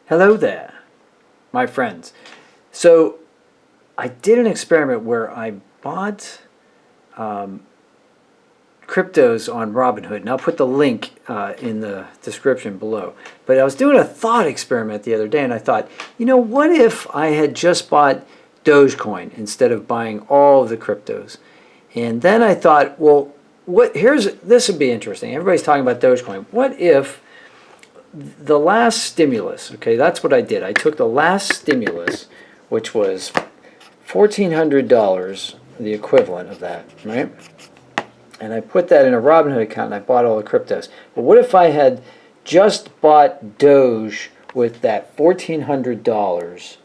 Hello there, my friends. So I did an experiment where I bought cryptos on Robinhood, and I'll put the link in the description below. But I was doing a thought experiment the other day, and I thought, you know, what if I had just bought Dogecoin instead of buying all of the cryptos? And then I thought, well, this would be interesting. Everybody's talking about Dogecoin. What if the last stimulus, okay, that's what I did. I took the last stimulus, which was $1,400, the equivalent of that, right? And I put that in a Robinhood account and I bought all the cryptos. But what if I had just bought Doge with that $1,400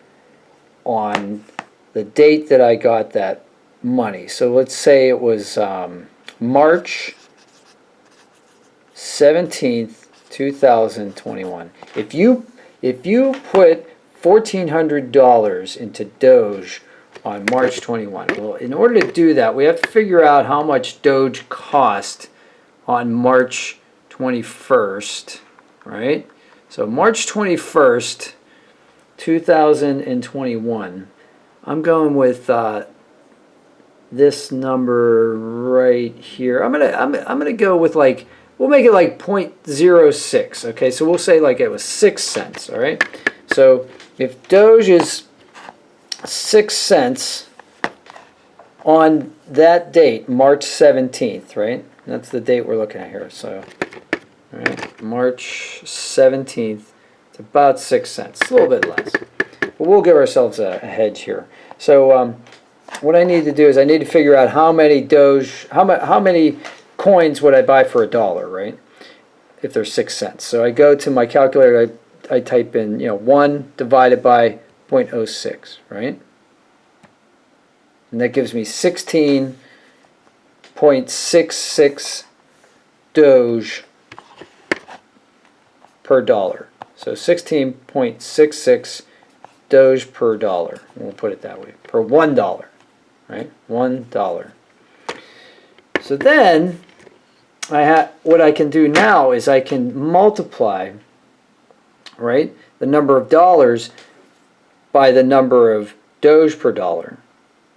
on the date that I got that money? So let's say it was March 17th, 2021. If you put $1,400 into Doge on March 21, well, in order to do that, we have to figure out how much Doge cost on March 21st, right? So March 21st, 2021. I'm going with this number right here. I'm gonna go with, like, we'll make it like 0.06. Okay, so we'll say like it was 6 cents. All right. So if Doge is 6 cents on that date, March 17th, right? That's the date we're looking at here. So, all right, March 17th. It's about 6 cents. It's a little bit less, but we'll give ourselves a hedge here. So what I need to do is I need to figure out how many Doge, how many coins would I buy for $1, right? If they're 6 cents. So I go to my calculator, I type in, 1 divided by 0.06, right? And that gives me 16.66 Doge per dollar. So 16.66 Doge per dollar. We'll put it that way. Per $1, right? $1. So then, what I can do now is I can multiply, right, the number of dollars by the number of Doge per dollar,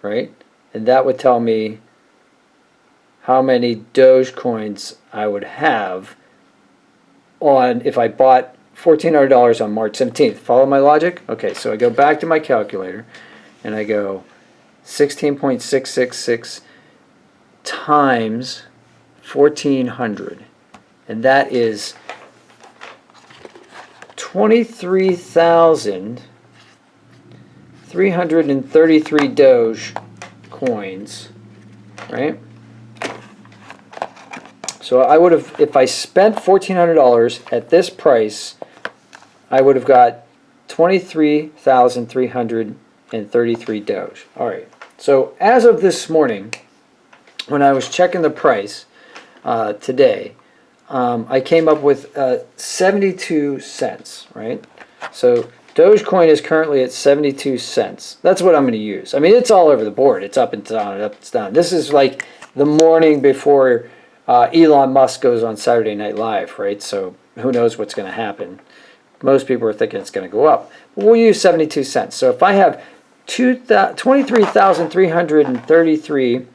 right? And that would tell me how many Doge coins I would have if I bought $1,400 on March 17th. Follow my logic? Okay, so I go back to my calculator and I go 16.666 times 1,400, and that is 23,333 Doge coins, right? So I would have, if I spent $1,400 at this price, I would have got 23,333 Doge. All right. So as of this morning, when I was checking the price today, I came up with 72 cents, right? So Dogecoin is currently at 72 cents. That's what I'm going to use. I mean, it's all over the board. It's up and down and up and down. This is like the morning before Elon Musk goes on Saturday Night Live, right? So who knows what's going to happen. Most people are thinking it's going to go up. But we'll use 72 cents. So if I have 23,333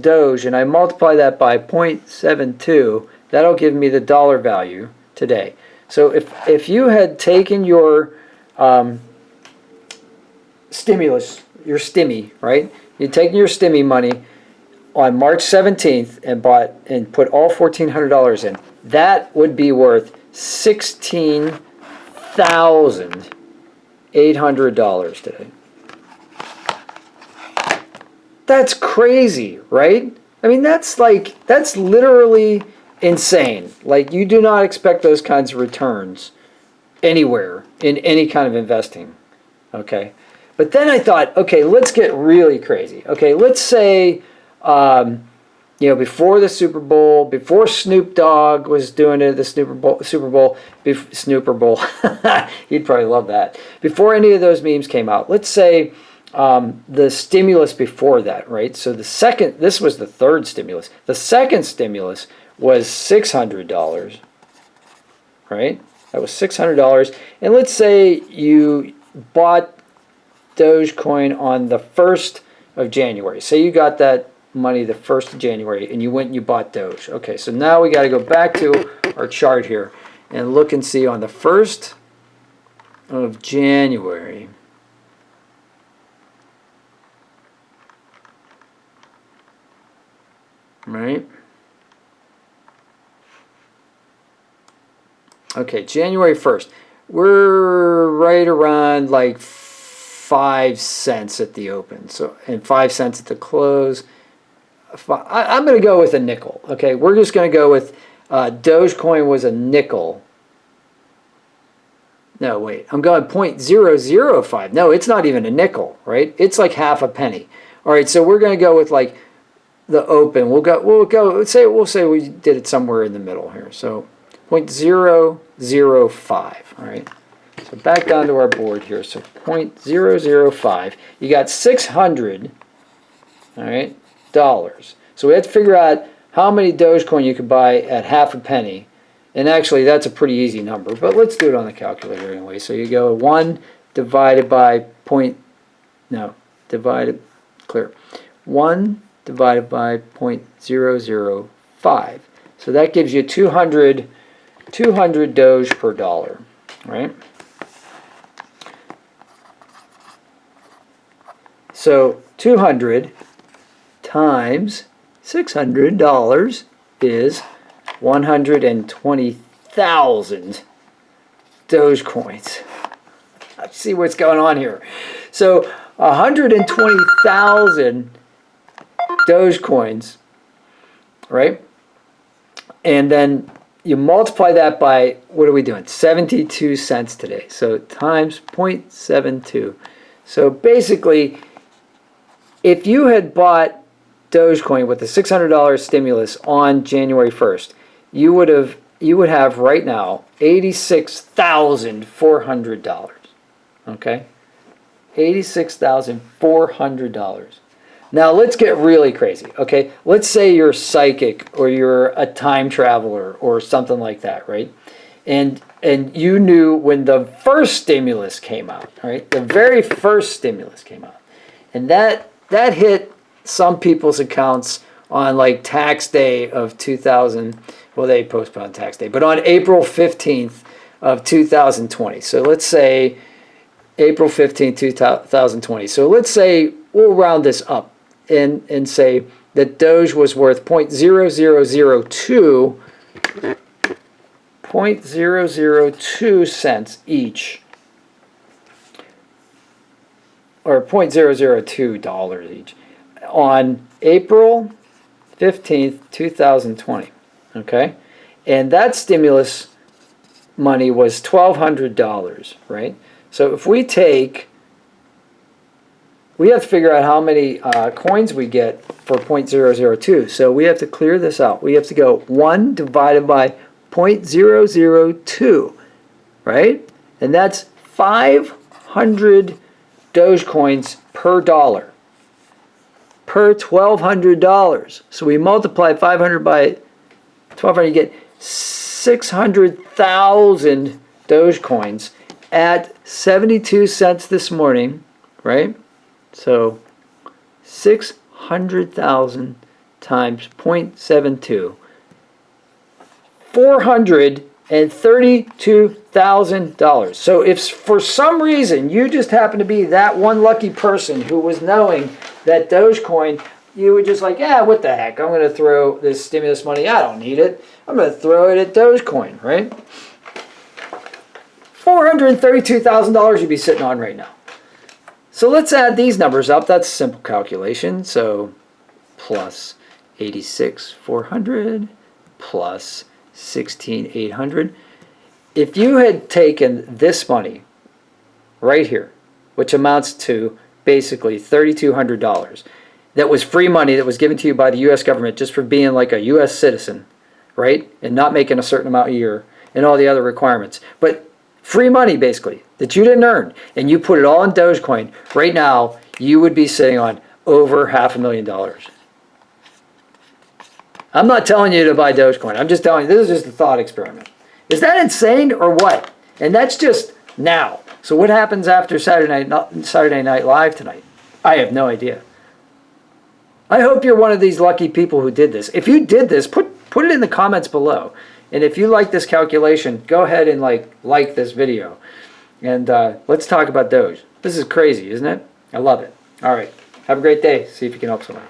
Doge and I multiply that by 0.72, that'll give me the dollar value today. So if you had taken your stimulus, your Stimmie, right? You'd taken your Stimmie money on March 17th and put all $1,400 in, that would be worth $16,800 today. That's crazy, right? I mean, that's literally insane. Like, you do not expect those kinds of returns anywhere in any kind of investing, okay? But then I thought, okay, let's get really crazy. Okay, let's say, before the Super Bowl, before Snoop Dogg was doing it at the Super Bowl, he'd probably love that. Before any of those memes came out, let's say the stimulus before that, right? So this was the third stimulus. The second stimulus was $600, right? That was $600. And let's say you bought Dogecoin on the 1st of January. Say you got that money the 1st of January and you went and you bought Doge. Okay, so now we got to go back to our chart here and look and see on the 1st of January. Right? Okay, January 1st. We're right around like 5 cents at the open. So, and 5 cents at the close. I'm going to go with a nickel. Okay, we're just going to go with Dogecoin was a nickel. No, wait. I'm going 0.005. No, it's not even a nickel, right? It's like half a penny. All right, so we're going to go with like the open. We'll go we'll say we did it somewhere in the middle here. So 0.005. All right. So back down to our board here. So 0.005. You got 600. All right, dollars. So we have to figure out how many Dogecoin you could buy at half a penny. And actually, that's a pretty easy number. But let's do it on the calculator anyway. So you go 1 divided by clear. 1 divided by 0.005. So that gives you 200 Doge per dollar, right? So 200 times $600 is 120,000 Dogecoins. Let's see what's going on here. So 120,000 Dogecoins, right? And then you multiply that by, what are we doing? 72 cents today. So times 0.72. So basically, if you had bought Dogecoin with the $600 stimulus on January 1st, you would have right now $86,400. Okay? $86,400. Now let's get really crazy, okay? Let's say you're psychic or you're a time traveler or something like that, right? And you knew when the first stimulus came out, right? The very first stimulus came out. And that hit some people's accounts on like tax day of 2000, well, they postponed tax day, but on April 15th of 2020. So let's say April 15th, 2020. So let's say we'll round this up and say that Doge was worth 0.0002 cents each, or $0.002 each on April 15th, 2020. Okay? And that stimulus money was $1,200, right? So if we have to figure out how many coins we get for 0.002. So we have to clear this out. We have to go 1 divided by 0.002, right? And that's 500 Dogecoins per dollar, per $1,200. So we multiply 500 by 1,200, you get 600,000 Dogecoins at 72 cents this morning, right? So 600,000 times 0.72, $432,000. So if for some reason you just happen to be that one lucky person who was knowing that Dogecoin, you were just like, yeah, what the heck? I'm going to throw this stimulus money. I don't need it. I'm going to throw it at Dogecoin, right? $432,000 you'd be sitting on right now. So let's add these numbers up. That's a simple calculation. So plus 86,400 plus 16,800. If you had taken this money right here, which amounts to basically $3,200, that was free money that was given to you by the U.S. government just for being like a U.S. citizen, right? And not making a certain amount a year and all the other requirements. But free money, basically, that you didn't earn, and you put it all in Dogecoin, right now, you would be sitting on over $500,000. I'm not telling you to buy Dogecoin. I'm just telling you, this is just a thought experiment. Is that insane or what? And that's just now. So what happens after Saturday Night Live tonight? I have no idea. I hope you're one of these lucky people who did this. If you did this, put it in the comments below. And if you like this calculation, go ahead and like this video. And let's talk about Doge. This is crazy, isn't it? I love it. All right. Have a great day. See if you can help somebody.